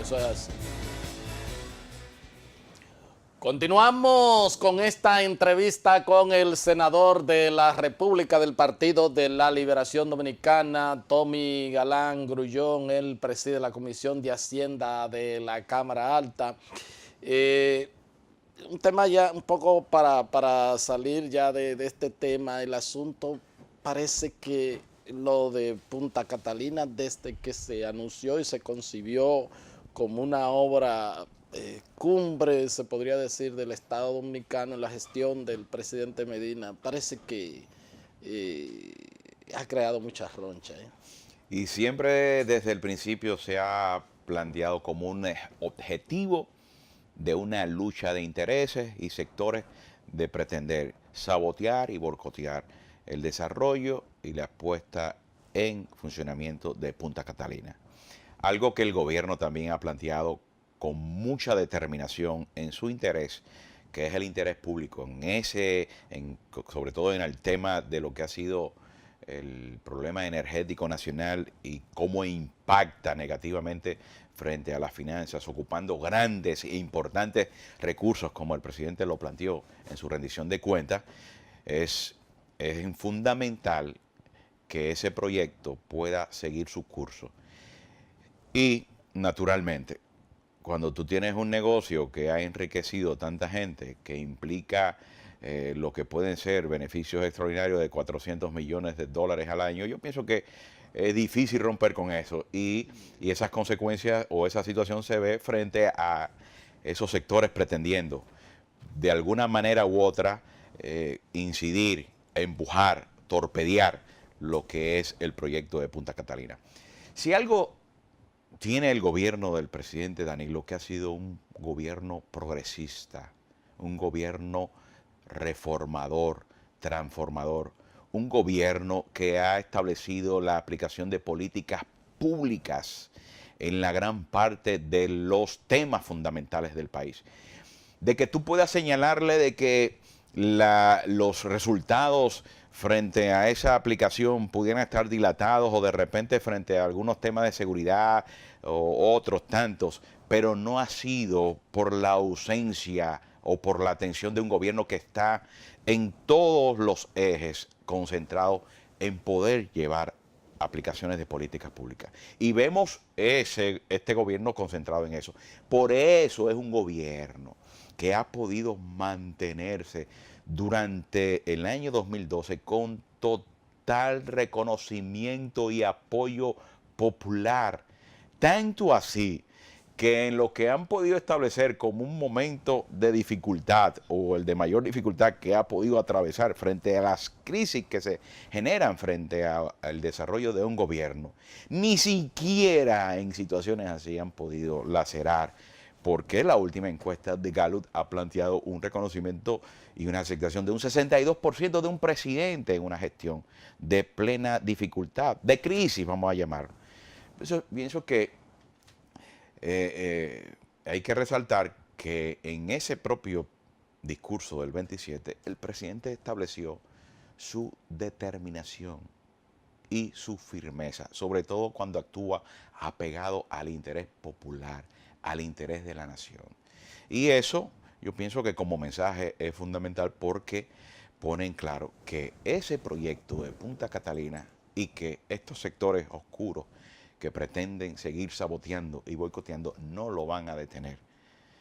Eso es así. Continuamos con esta entrevista con el senador de la República del Partido de la Liberación Dominicana, Tommy Galán Grullón. Él preside la Comisión de Hacienda de la Cámara Alta. Un tema ya un poco para salir ya de este tema. El asunto parece que lo de Punta Catalina, desde que se anunció y se concibió como una obra cumbre, se podría decir, del Estado Dominicano en la gestión del presidente Medina, parece que ha creado mucha roncha. Y siempre desde el principio se ha planteado como un objetivo de una lucha de intereses y sectores de pretender sabotear y boicotear el desarrollo y la puesta en funcionamiento de Punta Catalina. Algo que el gobierno también ha planteado con mucha determinación en su interés, que es el interés público, sobre todo en el tema de lo que ha sido el problema energético nacional y cómo impacta negativamente frente a las finanzas, ocupando grandes e importantes recursos, como el presidente lo planteó en su rendición de cuentas. Es fundamental que ese proyecto pueda seguir su curso. Y, naturalmente, cuando tú tienes un negocio que ha enriquecido tanta gente, que implica lo que pueden ser beneficios extraordinarios de 400 millones de dólares al año, yo pienso que es difícil romper con eso. Y esas consecuencias o esa situación se ve frente a esos sectores pretendiendo, de alguna manera u otra, incidir, empujar, torpedear lo que es el proyecto de Punta Catalina. Si algo tiene el gobierno del presidente Danilo, que ha sido un gobierno progresista, un gobierno reformador, transformador, un gobierno que ha establecido la aplicación de políticas públicas en la gran parte de los temas fundamentales del país. De que tú puedas señalarle de que los resultados frente a esa aplicación pudieran estar dilatados o de repente frente a algunos temas de seguridad o otros tantos, pero no ha sido por la ausencia o por la atención de un gobierno que está en todos los ejes concentrado en poder llevar aplicaciones de políticas públicas. Y vemos este gobierno concentrado en eso. Por eso es un gobierno que ha podido mantenerse durante el año 2012 con total reconocimiento y apoyo popular. Tanto así que en lo que han podido establecer como un momento de dificultad o el de mayor dificultad que ha podido atravesar frente a las crisis que se generan frente al desarrollo de un gobierno, ni siquiera en situaciones así han podido lacerar, porque la última encuesta de Gallup ha planteado un reconocimiento y una aceptación de un 62% de un presidente en una gestión de plena dificultad, de crisis, vamos a llamarlo. Pienso que hay que resaltar que en ese propio discurso del 27, el presidente estableció su determinación y su firmeza, sobre todo cuando actúa apegado al interés popular, al interés de la nación. Y eso yo pienso que como mensaje es fundamental porque pone en claro que ese proyecto de Punta Catalina y que estos sectores oscuros que pretenden seguir saboteando y boicoteando no lo van a detener.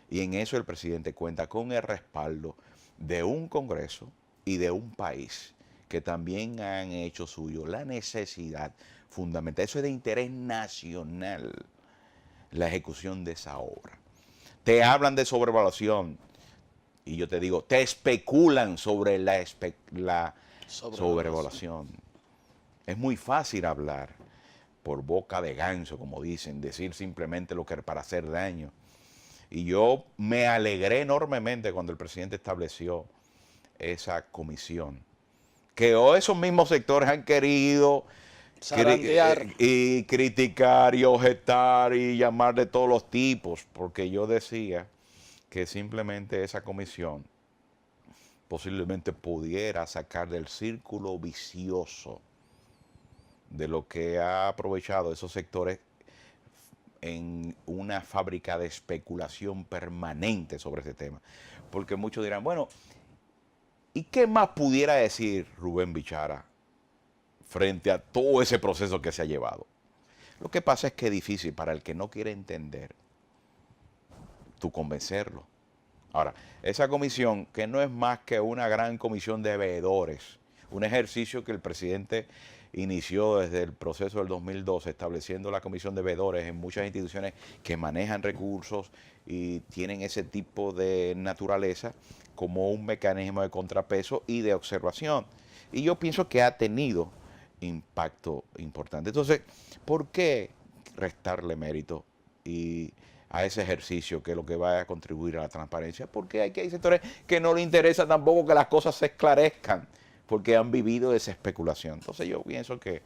Y en eso el presidente cuenta con el respaldo de un Congreso y de un país que también han hecho suyo la necesidad fundamental. Eso es de interés nacional, la ejecución de esa obra. Te hablan de sobrevaluación y yo te digo, te especulan sobre la sobrevaluación. Es muy fácil hablar por boca de ganso, como dicen, decir simplemente lo que para hacer daño. Y yo me alegré enormemente cuando el presidente estableció esa comisión, que hoy esos mismos sectores han querido y criticar y objetar y llamar de todos los tipos, porque yo decía que simplemente esa comisión posiblemente pudiera sacar del círculo vicioso de lo que ha aprovechado esos sectores en una fábrica de especulación permanente sobre este tema. Porque muchos dirán, bueno, ¿y qué más pudiera decir Rubén Bichara frente a todo ese proceso que se ha llevado? Lo que pasa es que es difícil para el que no quiere entender, tú convencerlo. Ahora, esa comisión, que no es más que una gran comisión de veedores, un ejercicio que el presidente inició desde el proceso del 2012, estableciendo la comisión de veedores en muchas instituciones que manejan recursos y tienen ese tipo de naturaleza como un mecanismo de contrapeso y de observación. Y yo pienso que ha tenido impacto importante. Entonces, ¿por qué restarle mérito a ese ejercicio que es lo que va a contribuir a la transparencia? Porque hay sectores que no les interesa tampoco que las cosas se esclarezcan, porque han vivido esa especulación. Entonces yo pienso que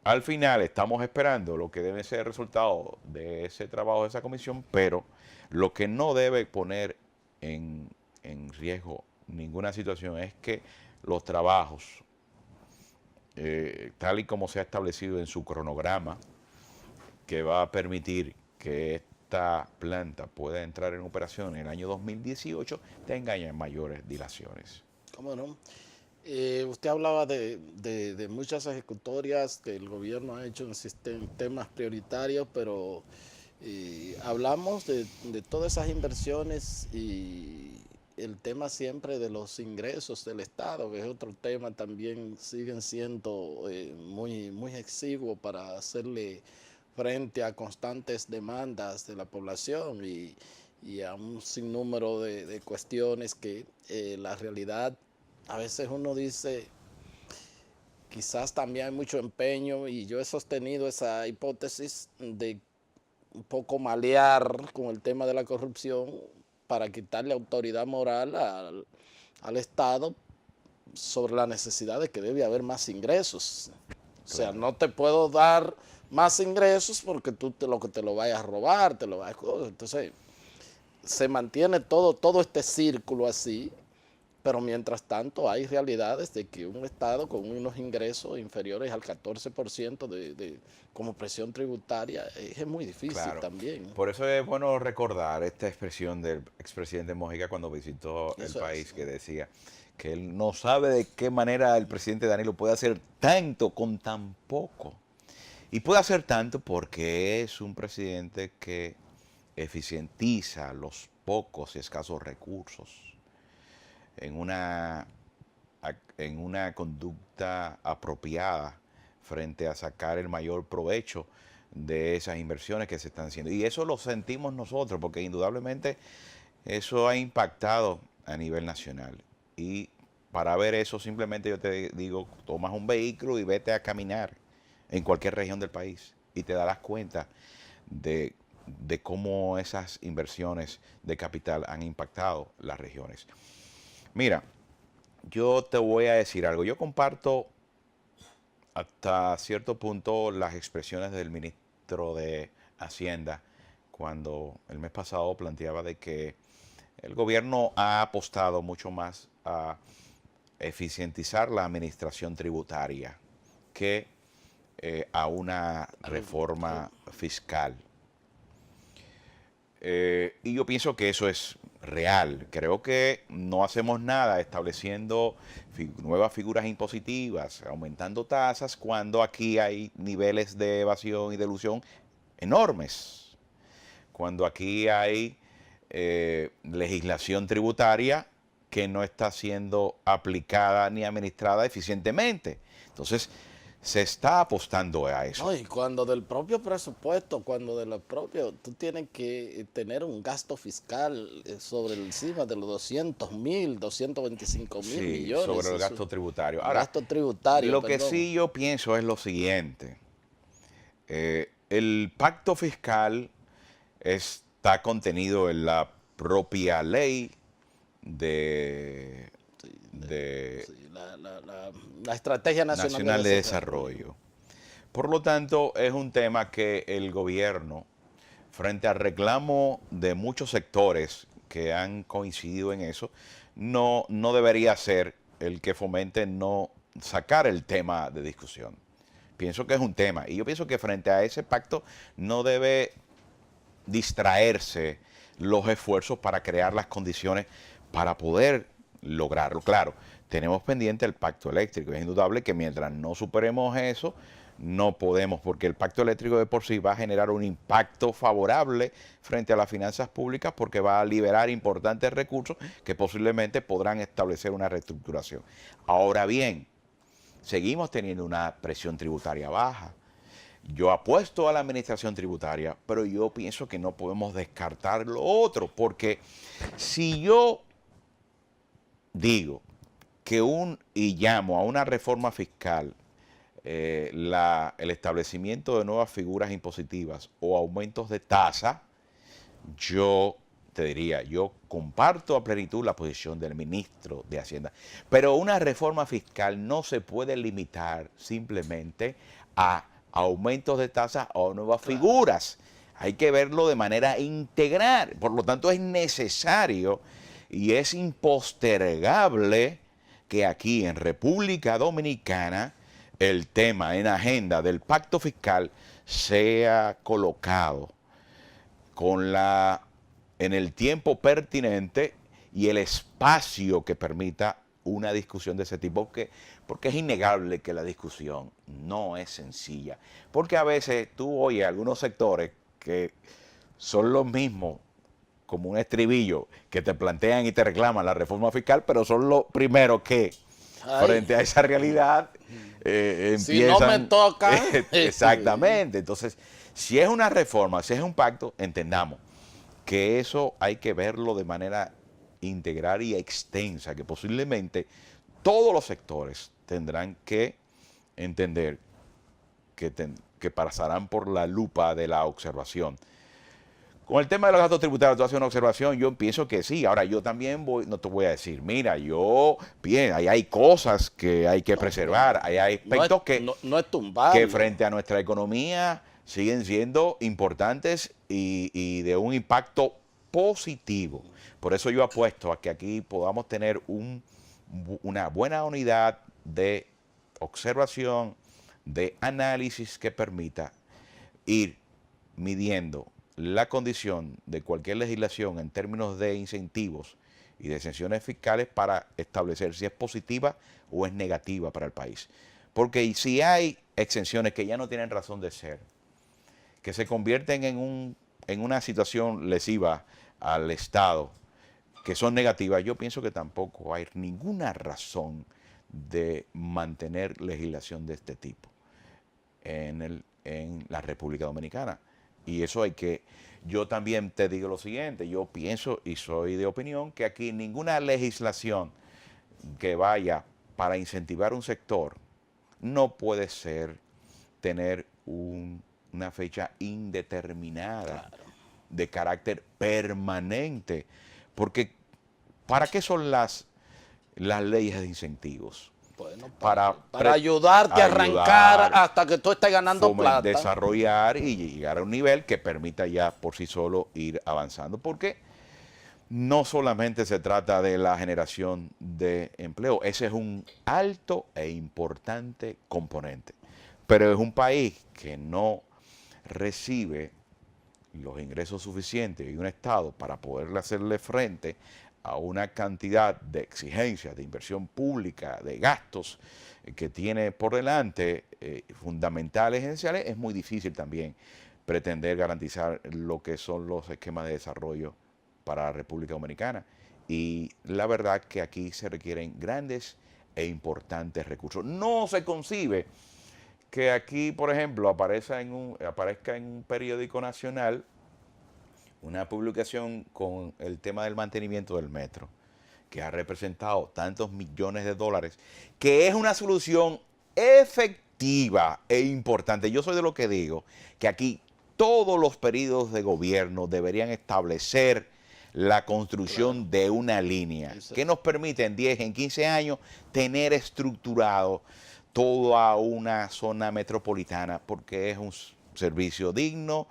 al final estamos esperando lo que debe ser el resultado de ese trabajo de esa comisión, pero lo que no debe poner en riesgo ninguna situación es que los trabajos, tal y como se ha establecido en su cronograma, que va a permitir que esta planta pueda entrar en operación en el año 2018, tengan mayores dilaciones. ¿Cómo no? Usted hablaba de muchas ejecutorias que el gobierno ha hecho en temas prioritarios, pero hablamos de todas esas inversiones y el tema siempre de los ingresos del Estado, que es otro tema también, siguen siendo muy exiguo para hacerle frente a constantes demandas de la población y a un sinnúmero de cuestiones que la realidad, a veces uno dice, quizás también hay mucho empeño, y yo he sostenido esa hipótesis de un poco malear con el tema de la corrupción para quitarle autoridad moral al Estado sobre la necesidad de que debe haber más ingresos. O sea, no te puedo dar más ingresos porque tú lo que te lo vayas a robar, te lo vayas a... Entonces, se mantiene todo este círculo así, pero mientras tanto hay realidades de que un Estado con unos ingresos inferiores al 14% como presión tributaria es muy difícil también. Por eso es bueno recordar esta expresión del expresidente Mojica cuando visitó el país, que decía que él no sabe de qué manera el presidente Danilo puede hacer tanto con tan poco. Y puede hacer tanto porque es un presidente que eficientiza los pocos y escasos recursos en una conducta apropiada frente a sacar el mayor provecho de esas inversiones que se están haciendo. Y eso lo sentimos nosotros, porque indudablemente eso ha impactado a nivel nacional. Y para ver eso, simplemente yo te digo, tomas un vehículo y vete a caminar en cualquier región del país y te darás cuenta de cómo esas inversiones de capital han impactado las regiones. Mira, yo te voy a decir algo. Yo comparto hasta cierto punto las expresiones del ministro de Hacienda cuando el mes pasado planteaba de que el gobierno ha apostado mucho más a eficientizar la administración tributaria que a una reforma fiscal. Y yo pienso que eso es real. Creo que no hacemos nada estableciendo nuevas figuras impositivas, aumentando tasas, cuando aquí hay niveles de evasión y de elusión enormes. Cuando aquí hay legislación tributaria que no está siendo aplicada ni administrada eficientemente. Entonces, se está apostando a eso. No, y cuando del propio presupuesto, cuando de lo propio, tú tienes que tener un gasto fiscal sobre encima de los 200.000, 225.000 millones. Sobre el gasto tributario. Ahora, gasto tributario, lo que sí yo pienso es lo siguiente. El pacto fiscal está contenido en la propia ley la Estrategia Nacional de Desarrollo. Por lo tanto, es un tema que el gobierno, frente al reclamo de muchos sectores que han coincidido en eso, no debería ser el que fomente no sacar el tema de discusión. pienso que es un tema. Y yo pienso que frente a ese pacto no debe distraerse los esfuerzos para crear las condiciones para poder lograrlo. Claro, tenemos pendiente el pacto eléctrico. Es indudable que mientras no superemos eso, no podemos, porque el pacto eléctrico de por sí va a generar un impacto favorable frente a las finanzas públicas porque va a liberar importantes recursos que posiblemente podrán establecer una reestructuración. Ahora bien, seguimos teniendo una presión tributaria baja. Yo apuesto a la administración tributaria, pero yo pienso que no podemos descartar lo otro, porque si yo digo y llamo a una reforma fiscal el establecimiento de nuevas figuras impositivas o aumentos de tasa, yo te diría, yo comparto a plenitud la posición del ministro de Hacienda, pero una reforma fiscal no se puede limitar simplemente a aumentos de tasas o nuevas figuras. Hay que verlo de manera integral. Por lo tanto, es necesario y es impostergable que aquí en República Dominicana el tema en agenda del pacto fiscal sea colocado en el tiempo pertinente y el espacio que permita una discusión de ese tipo, porque es innegable que la discusión no es sencilla. Porque a veces tú oyes algunos sectores que son los mismos, como un estribillo, que te plantean y te reclaman la reforma fiscal, pero son los primeros que, frente a esa realidad, empiezan... Si no me toca... Exactamente. Entonces, si es una reforma, si es un pacto, entendamos que eso hay que verlo de manera integral y extensa, que posiblemente todos los sectores tendrán que entender que pasarán por la lupa de la observación. Con el tema de los gastos tributarios, tú haces una observación, yo pienso que sí. Ahora, yo también no te voy a decir, mira, ahí hay cosas que hay que preservar, ahí hay aspectos no es tumbable, que frente a nuestra economía siguen siendo importantes y de un impacto positivo. Por eso yo apuesto a que aquí podamos tener una buena unidad de observación, de análisis que permita ir midiendo la condición de cualquier legislación en términos de incentivos y de exenciones fiscales para establecer si es positiva o es negativa para el país. Porque si hay exenciones que ya no tienen razón de ser, que se convierten en una situación lesiva al Estado, que son negativas, yo pienso que tampoco hay ninguna razón de mantener legislación de este tipo en la República Dominicana. Y eso yo también te digo lo siguiente, yo pienso y soy de opinión que aquí ninguna legislación que vaya para incentivar un sector no puede tener una fecha indeterminada, claro, de carácter permanente, porque ¿para qué son las leyes de incentivos? Bueno, para ayudarte a arrancar hasta que tú estés ganando plata. Desarrollar y llegar a un nivel que permita ya por sí solo ir avanzando. Porque no solamente se trata de la generación de empleo, ese es un alto e importante componente. Pero es un país que no recibe los ingresos suficientes y un Estado para poder hacerle frente a una cantidad de exigencias, de inversión pública, de gastos que tiene por delante, fundamentales, esenciales, es muy difícil también pretender garantizar lo que son los esquemas de desarrollo para la República Dominicana. Y la verdad que aquí se requieren grandes e importantes recursos. No se concibe que aquí, por ejemplo, aparezca en un periódico nacional una publicación con el tema del mantenimiento del metro, que ha representado tantos millones de dólares, que es una solución efectiva e importante. Yo soy de lo que digo, que aquí todos los periodos de gobierno deberían establecer la construcción de una línea que nos permite en 10, en 15 años tener estructurado toda una zona metropolitana, porque es un servicio digno,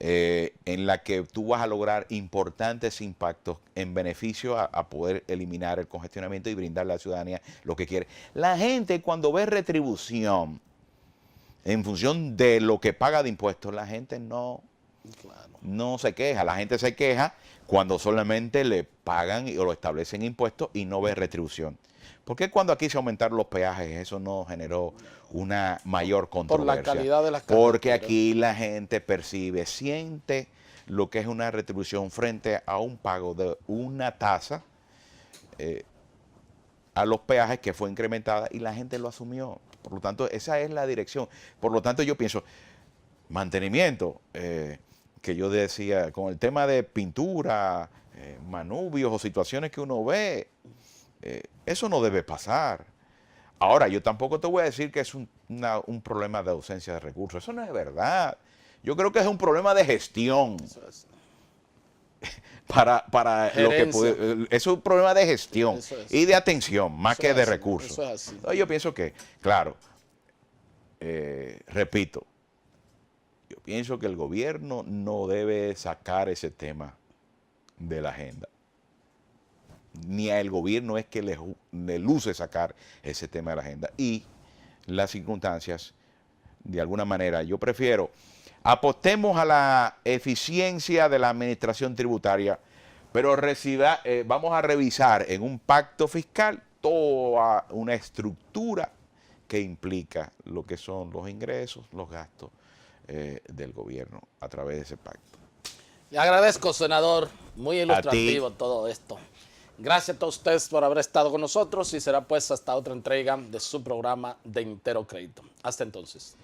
en la que tú vas a lograr importantes impactos en beneficio a poder eliminar el congestionamiento y brindarle a la ciudadanía lo que quiere. La gente, cuando ve retribución en función de lo que paga de impuestos, la gente no, Claro. no se queja. La gente se queja cuando solamente le pagan o lo establecen impuestos y no ve retribución. ¿Por qué cuando aquí se aumentaron los peajes eso no generó una mayor Por controversia? la calidad de las Porque carreteras. aquí la gente percibe, siente lo que es una retribución frente a un pago de una tasa a los peajes que fue incrementada y la gente lo asumió. Por lo tanto, esa es la dirección. Por lo tanto, yo pienso, mantenimiento, que yo decía, con el tema de pintura, manubrios o situaciones que uno ve, eso no debe pasar. Ahora, yo tampoco te voy a decir que es un problema de ausencia de recursos. Eso no es verdad. Yo creo que es un problema de gestión. Eso es. Para lo que Gerencia. es un problema de gestión Eso es. y de atención, más Eso que es de así, recursos. eso es así. Entonces, yo pienso que, claro, repito, yo pienso que el gobierno no debe sacar ese tema de la agenda. Ni a el gobierno es que le luce sacar ese tema de la agenda. Y las circunstancias, de alguna manera, yo prefiero apostemos a la eficiencia de la administración tributaria, pero vamos a revisar en un pacto fiscal toda una estructura que implica lo que son los ingresos, los gastos del gobierno a través de ese pacto. Le agradezco, senador. Muy ilustrativo todo esto. Gracias a todos ustedes por haber estado con nosotros y será pues hasta otra entrega de su programa de Intero Crédito. Hasta entonces.